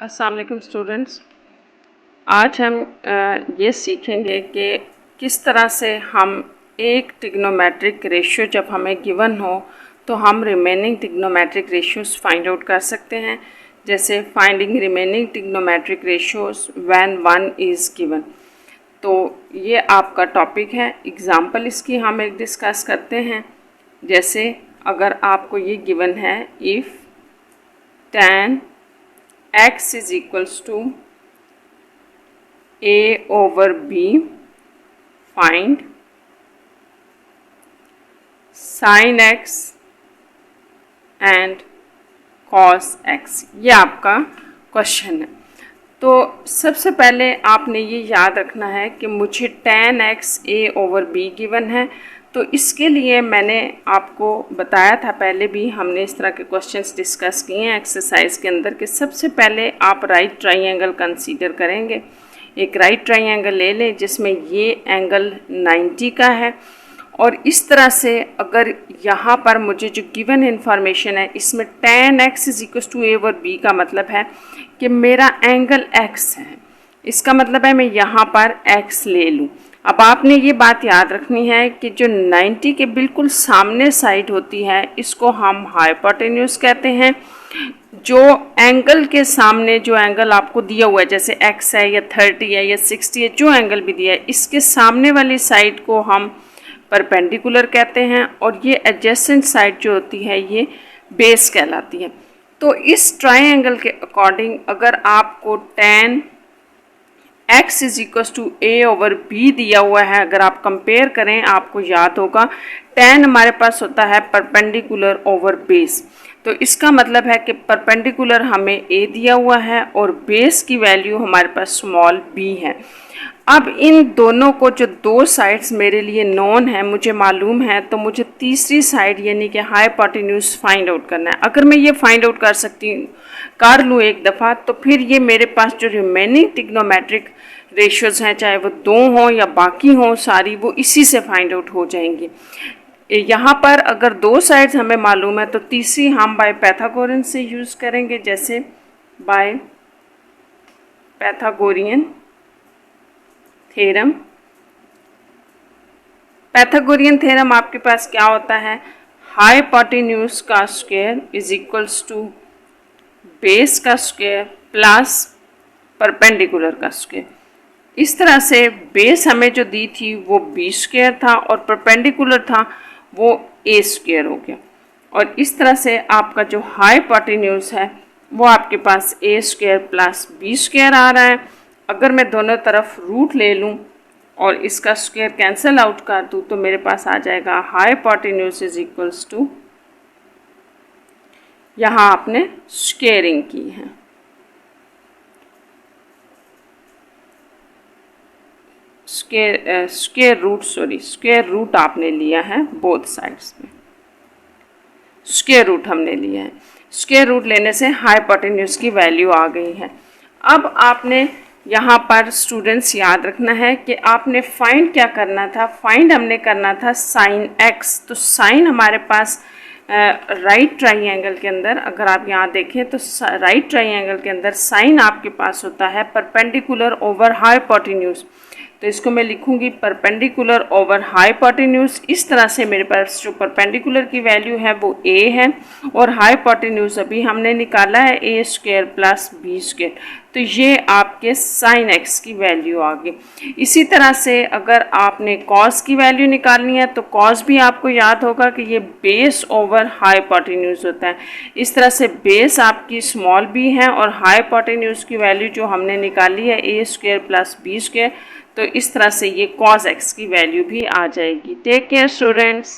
अस्सलाम वालेकुम स्टूडेंट्स। आज हम ये सीखेंगे कि किस तरह से हम एक ट्रिग्नोमेट्रिक रेशियो जब हमें गिवन हो तो हम remaining trigonometric ratios find out कर सकते हैं। जैसे finding remaining trigonometric ratios when 1 is given. तो ये आपका टॉपिक है। एग्जाम्पल इसकी हम एक डिस्कस करते हैं। जैसे अगर आपको ये गिवन है, if tan x is equals to a over b, find sin x and cos x। ये आपका क्वेश्चन है। तो सबसे पहले आपने ये याद रखना है कि मुझे tan x a over b given है। तो इसके लिए मैंने आपको बताया था, पहले भी हमने इस तरह के क्वेश्चंस डिस्कस किए हैं एक्सरसाइज के अंदर, कि सबसे पहले आप राइट ट्राइंगल कंसीडर करेंगे। एक राइट ट्राइंगल ले लें जिसमें ये एंगल 90 का है, और इस तरह से अगर यहाँ पर मुझे जो गिवन इन्फॉर्मेशन है इसमें tan x is equal to a over b का मतलब है कि मेरा एंगल x है। इसका मतलब है मैं यहाँ पर x ले लूँ। अब आपने ये बात याद रखनी है कि जो 90 के बिल्कुल सामने साइड होती है इसको हम हाइपोटेन्यूज कहते हैं। जो एंगल के सामने जो एंगल आपको दिया हुआ है, जैसे x है या 30 है या 60 है, जो एंगल भी दिया है, इसके सामने वाली साइड को हम परपेंडिकुलर कहते हैं, और ये एडजेसेंट साइड जो होती है ये बेस कहलाती है। तो इस ट्राइंगल के अकॉर्डिंग अगर आपको tan x is equal to a over b दिया हुआ है, अगर आप कंपेयर करें आपको याद होगा tan हमारे पास होता है परपेंडिकुलर ओवर बेस। तो इसका मतलब है कि परपेंडिकुलर हमें a दिया हुआ है और बेस की वैल्यू हमारे पास स्मॉल b है। अब इन दोनों को, जो दो साइड्स मेरे लिए नोन है, मुझे मालूम है, तो मुझे तीसरी साइड यानी कि हाइपोटेन्यूज फाइंड आउट करना है। अगर मैं ये फाइंड आउट कर लूँ एक दफ़ा, तो फिर ये मेरे पास जो रिमेनिंग ट्रिग्नोमेट्रिक रेशियोज हैं, चाहे वो दो हों या बाकी हों सारी, वो इसी से फाइंड आउट हो जाएंगी। यहाँ पर अगर दो साइड्स हमें मालूम है तो तीसरी हम बाय पैथागोरियन से यूज़ करेंगे। जैसे by Pythagorean theorem. Pythagorean theorem आपके पास क्या होता है, हाइपोटेन्यूज का square is equals to base का स्क्वायर प्लस परपेंडिकुलर का स्क्वायर। इस तरह से बेस हमें जो दी थी वो b स्क्वायर था और परपेंडिकुलर था वो a स्क्वायर हो गया, और इस तरह से आपका जो हाइपोटेन्यूज है वो आपके पास a square plus b square आ रहा है। अगर मैं दोनों तरफ रूट ले लूँ और इसका स्क्वायर कैंसिल आउट कर दूँ तो मेरे पास आ जाएगा हाइपोटेन्यूज इज इक्वल्स टू, यहाँ आपने स्क्वेयरिंग की है, स्क्वायर रूट आपने लिया है बोथ साइड्स में, स्क्वायर रूट हमने लिया है। स्क्वायर रूट लेने से हाइपोटेन्यूज की वैल्यू आ गई है। अब आपने यहाँ पर स्टूडेंट्स याद रखना है कि आपने फाइंड क्या करना था, फाइंड हमने करना था साइन x। तो साइन हमारे पास राइट ट्राइंगल के अंदर, अगर आप यहाँ देखें तो राइट ट्राइंगल के अंदर साइन आपके पास होता है परपेंडिकुलर ओवर हाइपोटेन्यूज। तो इसको मैं लिखूंगी परपेंडिकुलर ओवर हाइपोटेन्यूज। इस तरह से मेरे पास जो परपेंडिकुलर की वैल्यू है वो a है, और हाइपोटेन्यूज अभी हमने निकाला है a square plus b square. तो ये आपके साइन x की वैल्यू आ गई। इसी तरह से अगर आपने कॉस की वैल्यू निकालनी है तो कॉस भी आपको याद होगा कि ये बेस ओवर हाइपोटेन्यूज होता है। इस तरह से बेस आपकी स्मॉल b है और हाइपोटेन्यूज की वैल्यू जो हमने निकाली है a square plus b square. तो इस तरह से ये cos x की वैल्यू भी आ जाएगी। Take care students.